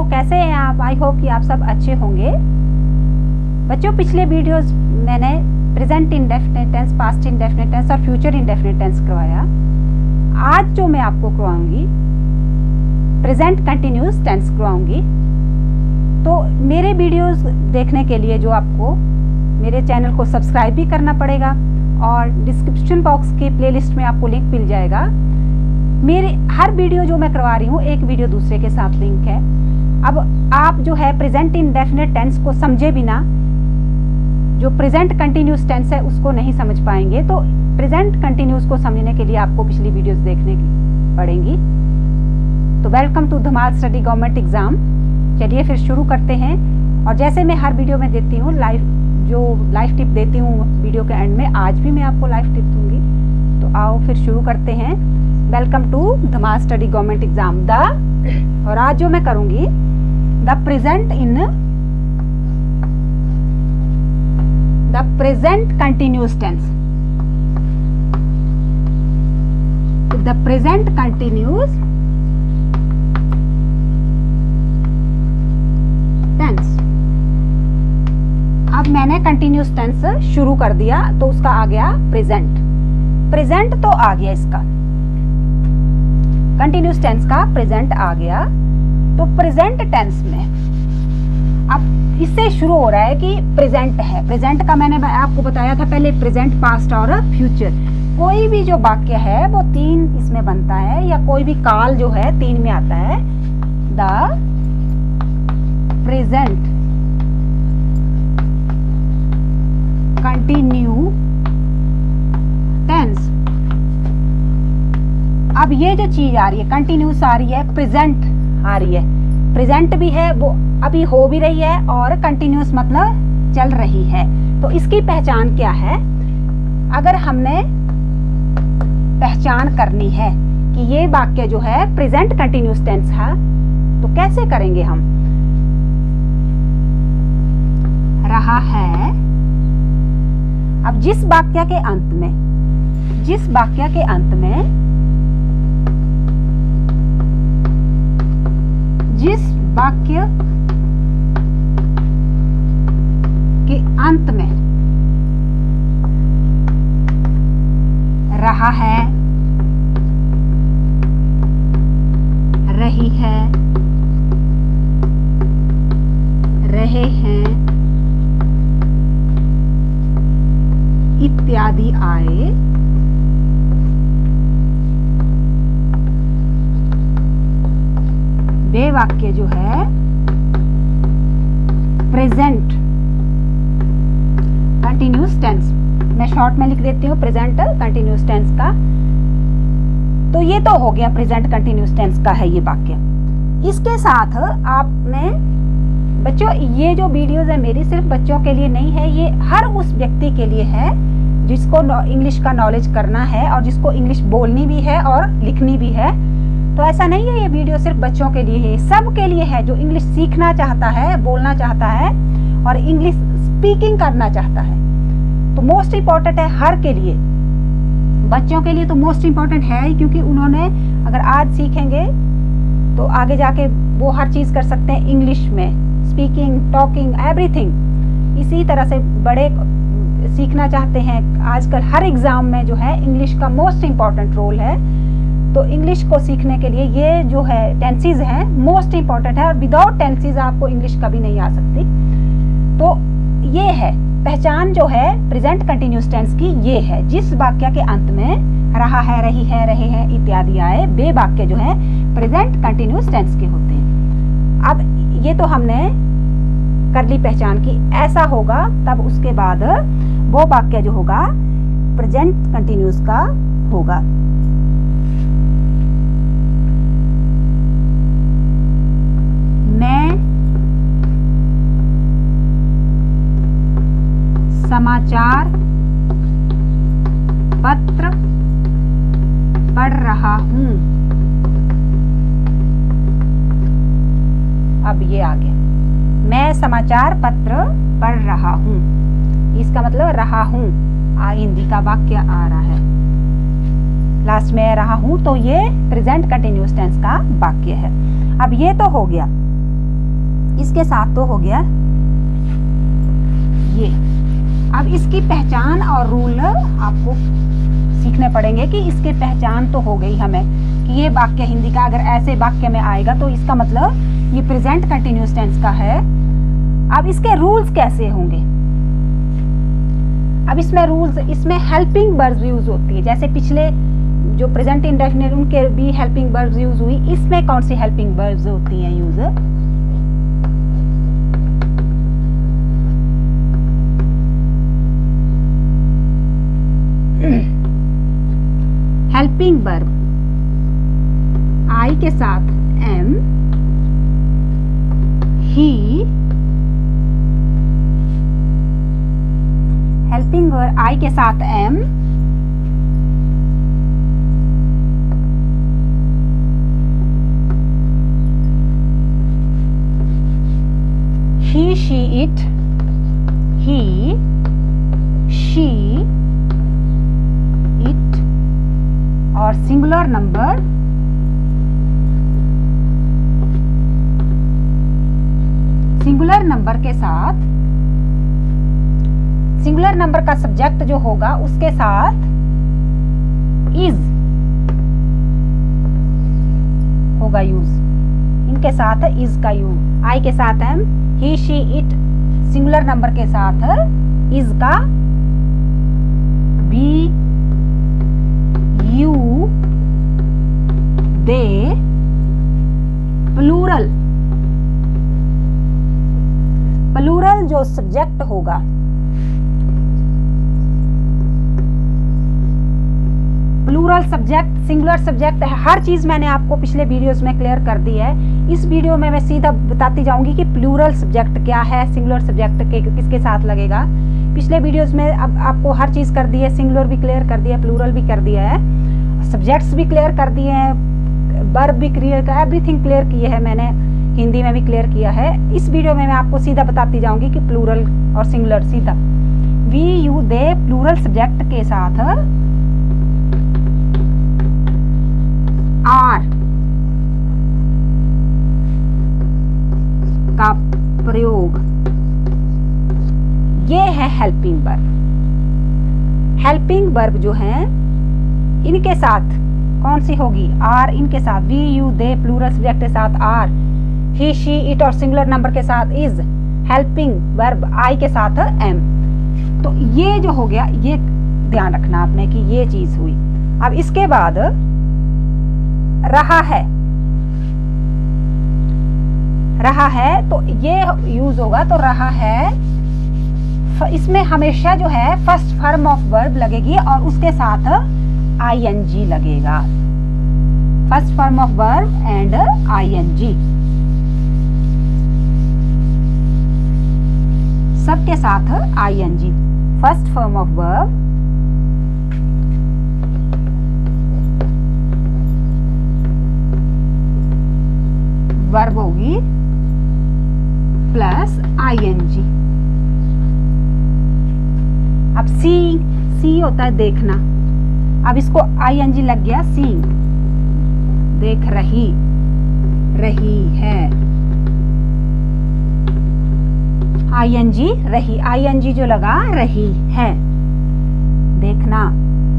कैसे हैं आप? आई होप कि आप सब अच्छे होंगे। बच्चों, पिछले वीडियोस मैंने present indefinite tense, past indefinite tense और फ्यूचर इंडेफिनिट टेंस करवाया। आज जो मैं आपको करवाऊंगी प्रेजेंट कंटिन्यूस टेंस करवाऊंगी। तो मेरे वीडियोस देखने के लिए जो आपको मेरे चैनल को सब्सक्राइब भी करना पड़ेगा और डिस्क्रिप्शन बॉक्स के प्लेलिस्ट में आपको लिंक मिल जाएगा। मेरे हर वीडियो जो मैं करवा रही हूँ एक वीडियो दूसरे के साथ लिंक है। अब आप जो है प्रेजेंट इंडेफिनिट टेंस को समझे बिना जो प्रेजेंट कंटिन्यूस टेंस है उसको नहीं समझ पाएंगे। तो प्रेजेंट कंटिन्यूस को समझने के लिए आपको पिछली वीडियोस देखने की पड़ेंगी। तो welcome to Dhamaal study government exam. चलिए फिर शुरू करते हैं। और जैसे मैं हर वीडियो में देती हूँ लाइव टिप देती हूँ वीडियो के एंड में, आज भी मैं आपको लाइव टिप दूंगी। तो आओ फिर शुरू करते हैं। Welcome to Dhamaal study government exam. और आज जो मैं करूंगी the present continuous tense. The present continuous tense. अब मैंने कंटिन्यूस टेंस शुरू कर दिया तो उसका आ गया प्रेजेंट तो आ गया, इसका कंटिन्यूस टेंस का प्रेजेंट आ गया। तो प्रेजेंट टेंस में अब इससे शुरू हो रहा है कि प्रेजेंट है। प्रेजेंट का मैंने आपको बताया था पहले, प्रेजेंट, पास्ट और फ्यूचर। कोई भी जो वाक्य है वो तीन इसमें बनता है, या कोई भी काल जो है तीन में आता है। The present continue tense. अब ये जो चीज आ रही है, कंटिन्यूस आ रही है, प्रेजेंट आ रही है, प्रेजेंट भी है, वो अभी हो भी रही है, और कंटिन्यूस मतलब चल रही है। तो इसकी पहचान क्या है? अगर हमने पहचान करनी है कि ये वाक्य जो है प्रेजेंट कंटिन्यूस टेंस है, तो कैसे करेंगे हम? रहा है। अब जिस वाक्य के अंत में जिस वाक्य के अंत में रहा है, रही है, रहे हैं इत्यादि आए, वे वाक्य जो है प्रेजेंट कंटिन्यूस टेंस। मैं शॉर्ट में लिख देती हूँ प्रेजेंट कंटिन्यूस टेंस का। तो ये तो हो गया प्रेजेंट कंटिन्यूस टेंस का है ये वाक्य। इसके साथ आपने बच्चों, ये जो वीडियोस है मेरी सिर्फ बच्चों के लिए नहीं है, ये हर उस व्यक्ति के लिए है जिसको इंग्लिश का नॉलेज करना है और जिसको इंग्लिश बोलनी भी है और लिखनी भी है। तो ऐसा नहीं है ये वीडियो सिर्फ बच्चों के लिए है, सब के लिए है जो इंग्लिश सीखना चाहता है, बोलना चाहता है और इंग्लिश स्पीकिंग करना चाहता है। तो मोस्ट इम्पॉर्टेंट है हर के लिए। बच्चों के लिए तो मोस्ट इम्पॉर्टेंट है ही, क्योंकि उन्होंने अगर आज सीखेंगे तो आगे जाके वो हर चीज़ कर सकते हैं इंग्लिश में, स्पीकिंग, टॉकिंग, एवरीथिंग। इसी तरह से बड़े सीखना चाहते हैं। आजकल हर एग्जाम में जो है इंग्लिश का मोस्ट इम्पॉर्टेंट रोल है। तो इंग्लिश को सीखने के लिए ये जो है टेंसेस हैं मोस्ट इम्पॉर्टेंट है, और विदाउट टेंसेस आपको इंग्लिश कभी नहीं आ सकती। तो ये है पहचान जो है प्रेजेंट कंटिन्यूस टेंस की, ये है जिस वाक्य के अंत में रहा है, रही है, रहे हैं इत्यादि आए, वे वाक्य जो है प्रेजेंट कंटिन्यूस टेंस के होते हैं। अब ये तो हमने कर ली पहचान की ऐसा होगा, तब उसके बाद वो वाक्य जो होगा प्रेजेंट कंटिन्यूस का होगा। मैं समाचार पत्र पढ़ रहा हूं। अब ये आ गया, मैं समाचार पत्र पढ़ रहा हूं। इसका मतलब रहा हूं, हिंदी का वाक्य आ रहा है लास्ट में रहा हूं, तो ये प्रेजेंट कंटिन्यूस टेंस का वाक्य है। अब ये तो हो गया इसके साथ तो हो गया ये। अब इसकी पहचान और रूल आपको सीखने पड़ेंगे कि इसकी पहचान तो हो गई हमें कि ये वाक्य हिंदी का अगर ऐसे वाक्य में आएगा तो इसका मतलब ये प्रेजेंट कंटिन्यूअस टेंस का है। अब इसके रूल्स कैसे होंगे? अब इसमें रूल्स, इसमें हेल्पिंग वर्ब्स यूज होती है, जैसे पिछले जो प्रेजेंट इंडेफिनिट उनके भी हेल्पिंग वर्ब्स यूज हुई। इसमें कौन सी हेल्पिंग वर्ब्स होती हैं यूज? हेल्पिंग वर्ब आई के साथ am, he, helping verb I के साथ am, he, she, it, he, she, it और सिंगुलर नंबर के साथ, सिंगुलर नंबर का सब्जेक्ट जो होगा उसके साथ इज होगा यूज, इनके साथ इज का यूज। आई के साथ am, he, she, it singular number के साथ इज का be, you, they, plural, plural जो सब्जेक्ट होगा, प्लूरल सब्जेक्ट, सिंगुलर सब्जेक्ट है। हर चीज मैंने आपको पिछले वीडियोस में क्लियर कर दी है। इस वीडियो में मैं सीधा बताती जाऊंगी कि प्लूरल सब्जेक्ट क्या है, सिंगुलर सब्जेक्ट के किसके साथ लगेगा। पिछले वीडियोस में अब आपको हर चीज कर दी है, सिंगुलर भी क्लियर कर दिया, प्लूरल भी कर दिया है, सब्जेक्ट्स भी क्लियर कर दिए हैं, वर्ब भी क्लियर, एवरीथिंग क्लियर किए है मैंने, हिंदी में भी क्लियर किया है। इस वीडियो में मैं आपको सीधा बताती जाऊंगी कि प्लूरल और सिंगुलर सीधा। We, you, they plural subject के साथ आर का प्रयोग, ये है हेल्पिंग वर्ब। हेल्पिंग वर्ब जो है इनके साथ कौन सी होगी? आर, इनके साथ we, you, they plural subject के साथ आर, ही, शी, इट और सिंगुलर नंबर के साथ इज, हेल्पिंग वर्ब आई के साथ एम। तो ये जो हो गया, ये ध्यान रखना आपने कि ये चीज हुई। अब इसके बाद रहा है, रहा है तो ये यूज होगा, तो रहा है इसमें हमेशा जो है फर्स्ट फॉर्म ऑफ वर्ब लगेगी और उसके साथ आईएनजी लगेगा। First form of verb and ING सबके साथ ING. First form of verb verb होगी प्लस आईएनजी। अब सी होता है देखना, अब इसको आईएनजी लग गया, सीइंग, देख रही, रही है, आईएनजी रही, आईएनजी जो लगा रही है, देखना,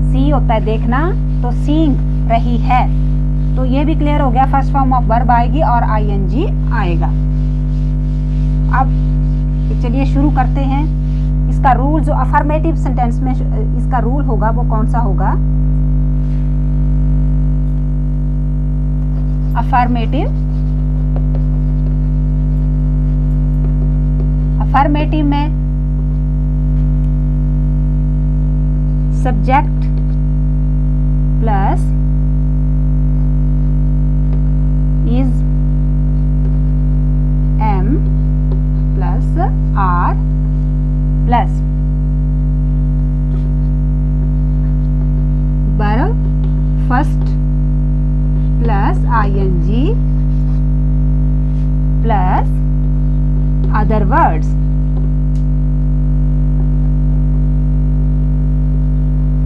सी होता है देखना, तो सीइंग रही है। तो ये भी क्लियर हो गया, फर्स्ट फॉर्म ऑफ वर्ब आएगी और आईएनजी आएगा। अब चलिए शुरू करते हैं। इसका रूल जो अफर्मेटिव सेंटेंस में इसका रूल होगा वो कौन सा होगा? अफर्मेटिव में subject plus is, am plus are plus verb first plus ING plus other words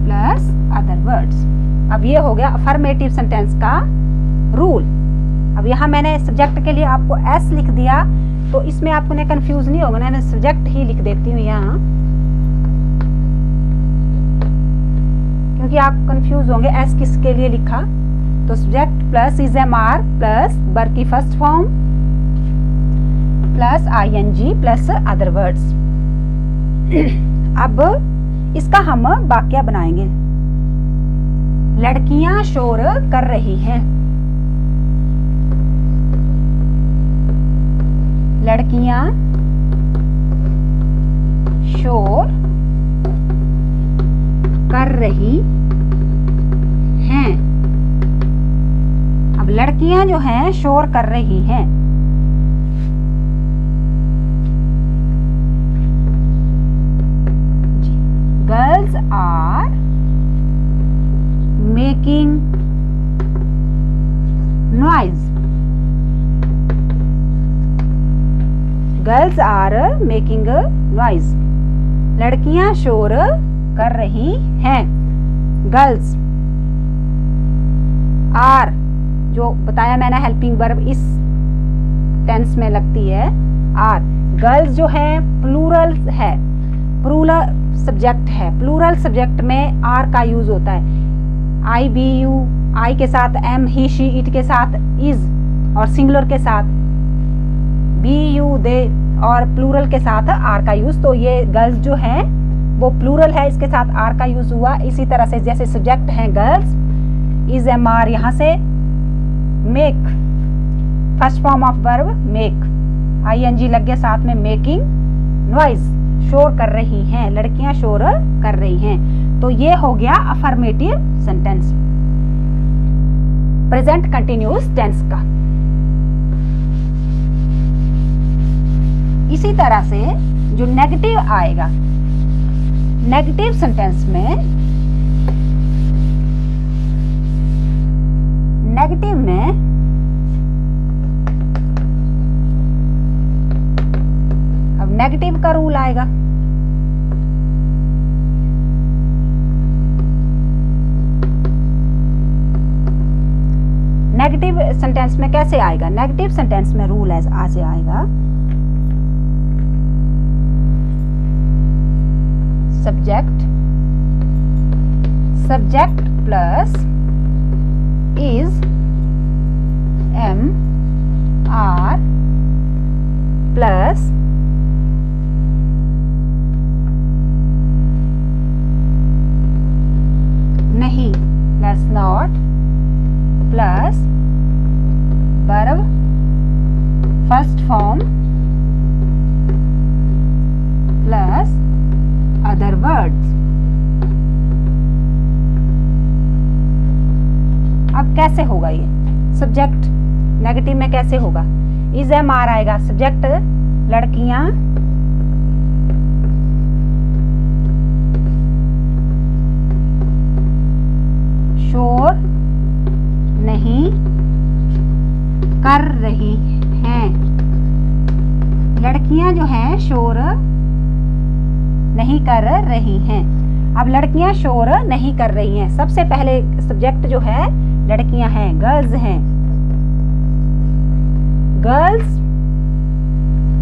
plus other words. अब ये हो गया अफर्मेटिव सेंटेंस का रूल। अब यहाँ मैंने सब्जेक्ट के लिए आपको एस लिख दिया तो इसमें आपको ना कंफ्यूज नहीं होगा ना, मैं सब्जेक्ट ही लिख देती हूँ यहाँ, क्योंकि आप कंफ्यूज होंगे एस किसके लिए लिखा। तो subject plus is am are plus verb की first form plus ING plus other words. अब इसका हम वाक्य बनाएंगे। लड़कियां शोर कर रही हैं। लड़कियां शोर कर रही हैं। अब लड़कियां जो हैं शोर कर रही हैं। Girls are making noise. Girls are making noise. लड़कियां शोर कर रही हैं। गर्ल्स आर जो बताया मैंने हेल्पिंग वर्ब इस टेंस में लगती है आर। गर्ल्स जो है प्लूरल है, प्लूरल सब्जेक्ट है। प्लूरल सब्जेक्ट में आर का यूज होता है। I B U, आई के साथ एम, ही शी इट के साथ इज और सिंगुलर के साथ बी यू दे और प्लूरल के साथ आर का यूज। तो ये गर्ल्स जो है वो प्लूरल है, इसके साथ आर का यूज हुआ। इसी तरह से जैसे सब्जेक्ट हैं गर्ल्स, इज एम आर, यहाँ से make first form of verb make, ING लग गया साथ में, मेकिंग नॉइज, शोर कर रही हैं। लड़कियां शोर कर रही हैं। तो ये हो गया affirmative sentence present continuous tense का। इसी तरह से जो नेगेटिव आएगा, नेगेटिव सेंटेंस में, नेगेटिव में अब नेगेटिव का रूल आएगा। नेगेटिव सेंटेंस में कैसे आएगा? नेगेटिव सेंटेंस में रूल ऐसे आएगा, subject plus is am are plus नहीं plus not plus verb first form plus other words. अब कैसे होगा ये सब्जेक्ट नेगेटिव में कैसे होगा? इज एम आर आएगा, सब्जेक्ट लड़कियां शोर नहीं कर रही हैं। लड़कियां जो हैं शोर नहीं कर रही हैं। अब लड़कियां शोर नहीं कर रही हैं, सबसे पहले सब्जेक्ट जो है लड़कियां हैं, गर्ल्स हैं। Girls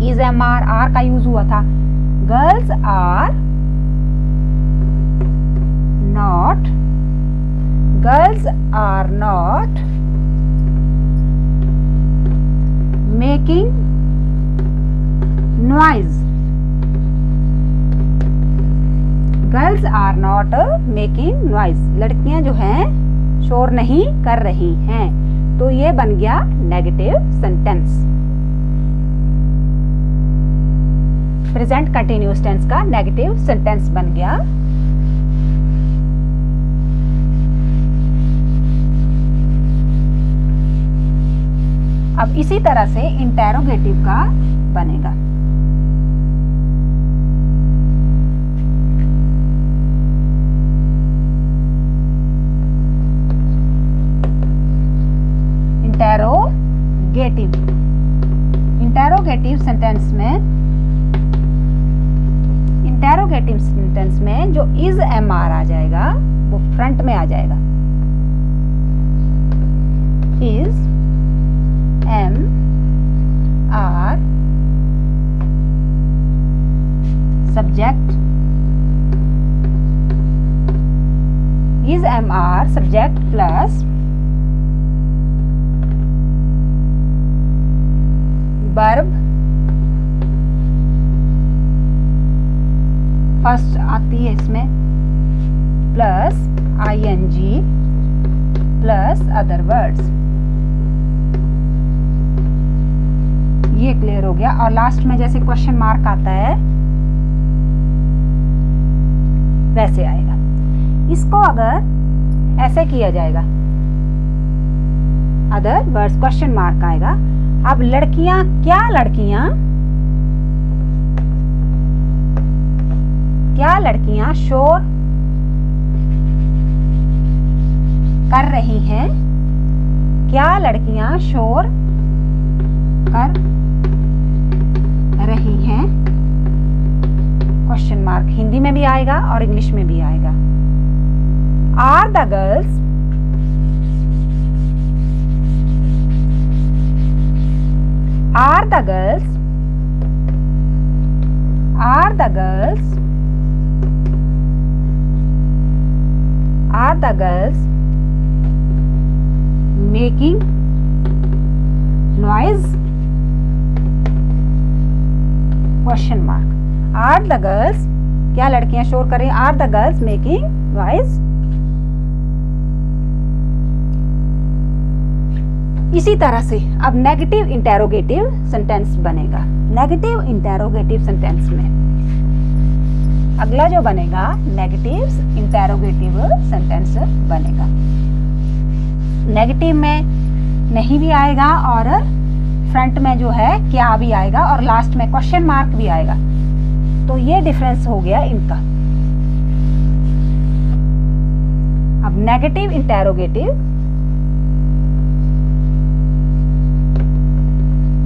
is am are, are का यूज हुआ था। Girls are not, girls are not making noise. Girls are not making noise. लड़कियां जो हैं शोर नहीं कर रही हैं। तो ये बन गया negative sentence, present continuous tense का नेगेटिव सेंटेंस बन गया। अब इसी तरह से इंटेरोगेटिव का बनेगा। इंटेरोगेटिव सेंटेंस में जो इज एम आर आ जाएगा वो फ्रंट में आ जाएगा। Is am are subject is MR subject plus verb first आती है इसमें plus ING plus other words. ये क्लियर हो गया। और लास्ट में जैसे क्वेश्चन मार्क आता है वैसे आएगा। इसको अगर ऐसे किया जाएगा, अदर वर्ड्स क्वेश्चन मार्क आएगा। अब लड़कियां क्या लड़कियां शोर कर रही हैं, क्या लड़कियां शोर कर रही हैं, क्वेश्चन मार्क हिंदी में भी आएगा और इंग्लिश में भी आएगा। Are the girls making noise, question mark। Are the girls क्या लड़कियां शोर कर रही हैं, Are the girls making noise। इसी तरह से अब नेगेटिव इंटेरोगेटिव सेंटेंस बनेगा। नेगेटिव इंटेरोगेटिव सेंटेंस में अगला जो बनेगा नेगेटिव इंटेरोगेटिव सेंटेंस बनेगा। नेगेटिव में नहीं भी आएगा और फ्रंट में जो है क्या भी आएगा और लास्ट में क्वेश्चन मार्क भी आएगा। तो ये डिफरेंस हो गया इनका। अब negative interrogative,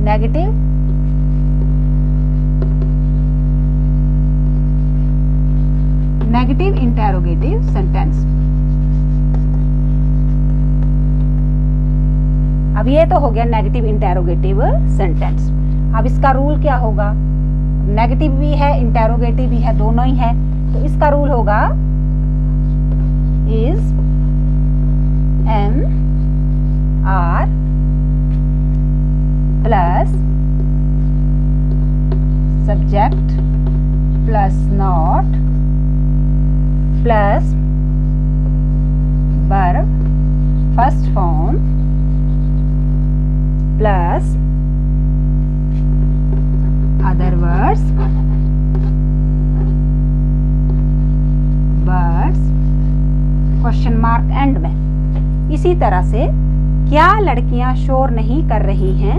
negative interrogative sentence. अब ये तो हो गया नेगेटिव इंटेरोगेटिव सेंटेंस। अब इसका रूल क्या होगा, नेगेटिव भी है इंटेरोगेटिव भी है, दोनों ही है। तो इसका रूल होगा is MR plus subject plus not plus verb first form plus other words question mark and में। इसी तरह से क्या लड़कियां शोर नहीं कर रही हैं,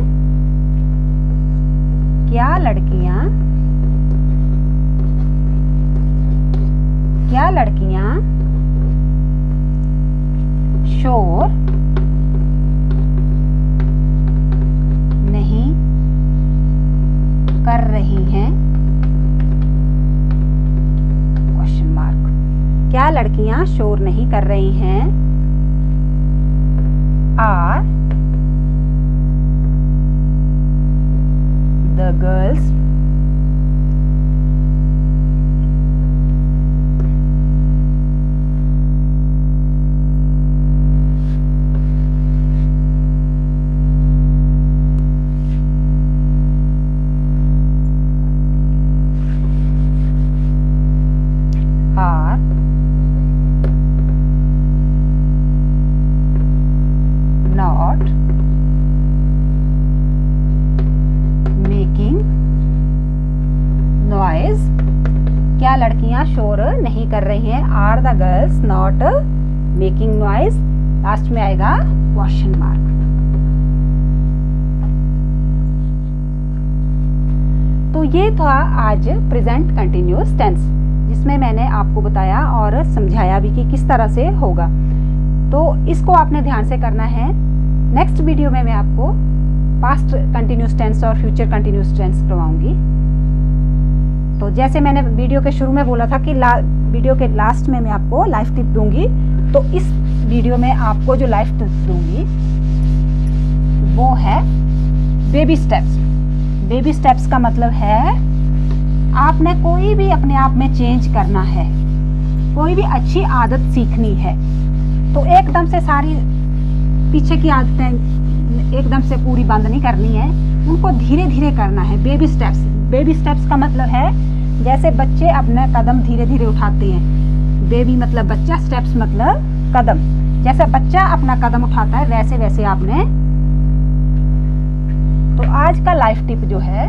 क्या लड़कियां शोर नहीं कर रही हैं, क्वेश्चन मार्क। क्या लड़कियां शोर नहीं कर रही हैं, are the girls are not noise. क्या लड़कियां शोर नहीं कर रही हैं, are the girls not making noise. Last में आएगा क्वेश्चन मार्क। तो ये था आज प्रेजेंट कंटिन्यूअस टेंस, जिसमें मैंने आपको बताया और समझाया भी कि किस तरह से होगा। तो इसको आपने ध्यान से करना है। नेक्स्ट वीडियो में मैं आपको पास्ट कंटिन्यूअस टेंस और फ्यूचर कंटिन्यूअस टेंस करवाऊंगी। तो जैसे मैंने वीडियो के शुरू में बोला था कि वीडियो के लास्ट में मैं आपको लाइफ टिप दूंगी, तो इस वीडियो में आपको जो लाइफ टिप दूंगी वो है बेबी स्टेप्स। बेबी स्टेप्स का मतलब है आपने कोई भी अपने आप में चेंज करना है, कोई भी अच्छी आदत सीखनी है, तो एकदम से सारी पीछे की आदतें एकदम से पूरी बंद नहीं करनी है, उनको धीरे धीरे करना है। Baby steps. बेबी स्टेप्स का मतलब है जैसे बच्चे अपने कदम धीरे धीरे उठाते हैं। बेबी मतलब बच्चा, स्टेप्स मतलब कदम। जैसे बच्चा अपना कदम उठाता है वैसे वैसे आपने। तो आज का लाइफ टिप जो है,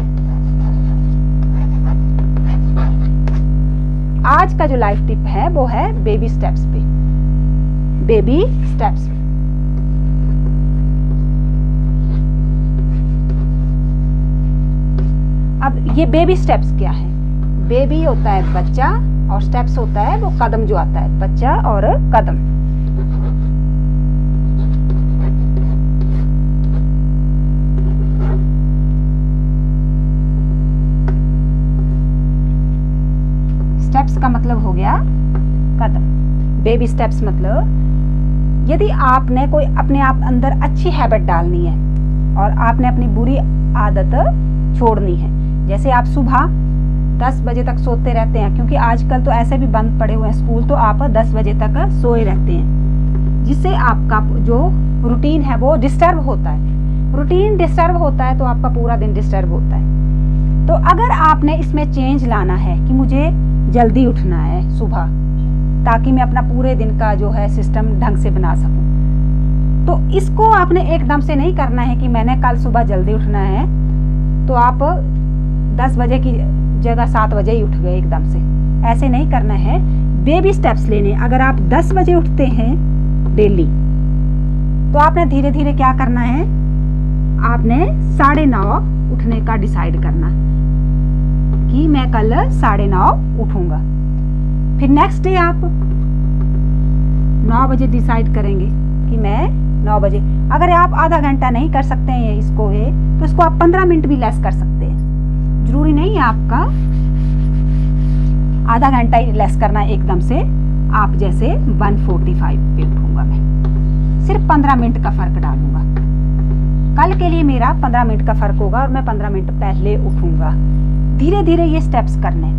आज का जो लाइफ टिप है वो है बेबी स्टेप्स पे। Baby steps. अब ये बेबी स्टेप्स क्या है? बेबी होता है बच्चा और स्टेप्स होता है वो कदम जो आता है, बच्चा और कदम। स्टेप्स का मतलब हो गया कदम। बेबी स्टेप्स मतलब यदि आपने कोई अपने आप अंदर अच्छी हैबिट डालनी है और आपने अपनी बुरी आदत छोड़नी है, जैसे आप सुबह 10 बजे तक सोते रहते हैं, क्योंकि आजकल तो ऐसे भी बंद पड़े हुए हैं स्कूल, तो आप 10 बजे तक सोए रहते हैं, जिससे आपका जो रूटीन है वो डिस्टर्ब होता है। रूटीन डिस्टर्ब होता है तो आपका पूरा दिन डिस्टर्ब होता है। तो अगर आपने इसमें चेंज लाना है कि मुझे जल्दी उठना है सुबह, ताकि मैं अपना पूरे दिन का जो है सिस्टम ढंग से बना सकूं, तो इसको आपने एकदम से नहीं करना है कि मैंने कल सुबह जल्दी उठना है तो आप 10 बजे की जगह 7 बजे ही उठ गए एकदम से। ऐसे नहीं करना है, बेबी स्टेप्स लेने। अगर आप 10 बजे उठते हैं डेली, तो आपने धीरे धीरे क्या करना है, आपने 9:30 उठने का डिसाइड करना कि मैं कल 9:30 उठूंगा। फिर नेक्स्ट डे आप 9 बजे डिसाइड करेंगे कि मैं 9 बजे। अगर आप आधा घंटा नहीं कर सकते हैं इसको तो इसको आप 15 मिनट भी लेस कर सकते हैं। जरूरी नहीं है आपका आधा घंटा ही लेस करना एकदम से। आप जैसे 1:45 पे उठूंगा, मैं सिर्फ 15 मिनट का फर्क डालूंगा। कल के लिए मेरा 15 मिनट का फर्क होगा और मैं 15 मिनट पहले उठूंगा। धीरे धीरे ये स्टेप्स करने।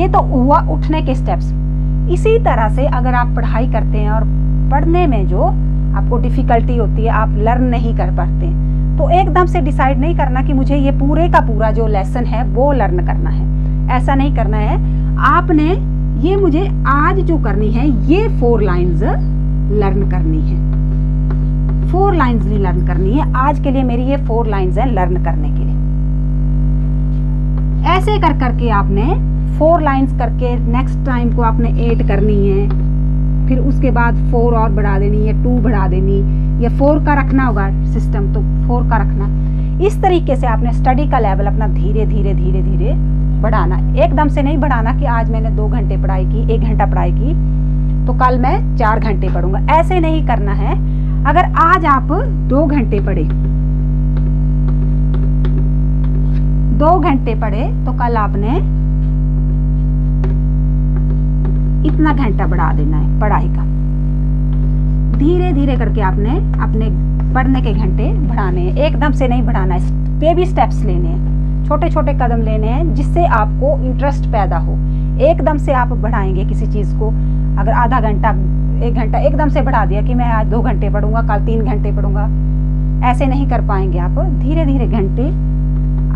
ये तो हुआ उठने के स्टेप्स। इसी तरह से अगर आप पढ़ाई करते हैं और पढ़ने में जो आपको डिफिकल्टी होती है, आप लर्न नहीं कर पाते, तो एकदम से डिसाइड नहीं करना कि मुझे ये पूरे का पूरा जो लेसन है वो लर्न करना है। ऐसा नहीं करना है। आपने ये मुझे आज जो करनी है ये 4 लाइन्स लर्न करनी है। 4 लाइन्स नहीं लर्न करनी है। आज के लिए मेरी ये 4 लाइन्स है लर्न करने के लिए। ऐसे कर करके आपने 4 लाइन्स करके नेक्स्ट टाइम को आपने 8 करनी है। फिर उसके बाद 4 और बढ़ा देनी है, 2 बढ़ा देनी, या 4 का रखना होगा सिस्टम तो 4 का रखना। इस तरीके से आपने स्टडी का लेवल अपना धीरे धीरे धीरे धीरे बढ़ाना। एकदम से नहीं बढ़ाना कि आज मैंने 2 घंटे पढ़ाई की, 1 घंटा पढ़ाई की, तो कल मैं 4 घंटे पढ़ूंगा। ऐसे नहीं करना है। अगर आज आप 2 घंटे पढ़े, 2 घंटे पढ़े, तो कल आपने इतना घंटा बढ़ा देना है पढ़ाई का। धीरे धीरे करके आपने अपने पढ़ने के घंटे बढ़ाने हैं। एकदम से नहीं बढ़ाना है। बेबी स्टेप्स लेने हैं, छोटे छोटे कदम लेने हैं, जिससे आपको इंटरेस्ट पैदा हो। एकदम से आप बढ़ाएंगे किसी चीज़ को, अगर आधा घंटा 1 घंटा एकदम से बढ़ा दिया कि मैं आज 2 घंटे पढ़ूंगा, कल 3 घंटे पढ़ूंगा, ऐसे नहीं कर पाएंगे आप। धीरे धीरे घंटे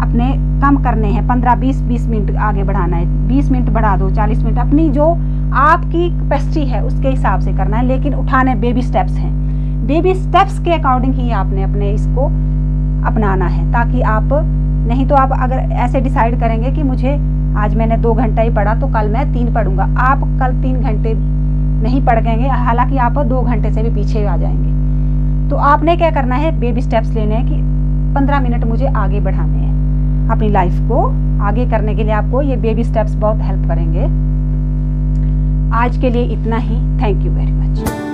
अपने कम करने हैं। 15-20 मिनट आगे बढ़ाना है। 20 मिनट बढ़ा दो, 40 मिनट, अपनी जो आपकी कैपेसिटी है उसके हिसाब से करना है। लेकिन उठाने बेबी स्टेप्स हैं। बेबी स्टेप्स के अकॉर्डिंग ही आपने अपने इसको अपनाना है, ताकि आप नहीं तो आप अगर ऐसे डिसाइड करेंगे कि मुझे आज मैंने 2 घंटा ही पढ़ा तो कल मैं 3 पढ़ूंगा, आप कल 3 घंटे नहीं पढ़ पाएंगे, हालांकि आप 2 घंटे से भी पीछे आ जाएंगे। तो आपने क्या करना है, बेबी स्टेप्स लेने हैं कि 15 मिनट मुझे आगे बढ़ाने हैं। अपनी लाइफ को आगे करने के लिए आपको ये बेबी स्टेप्स बहुत हेल्प करेंगे। आज के लिए इतना ही। Thank you very much.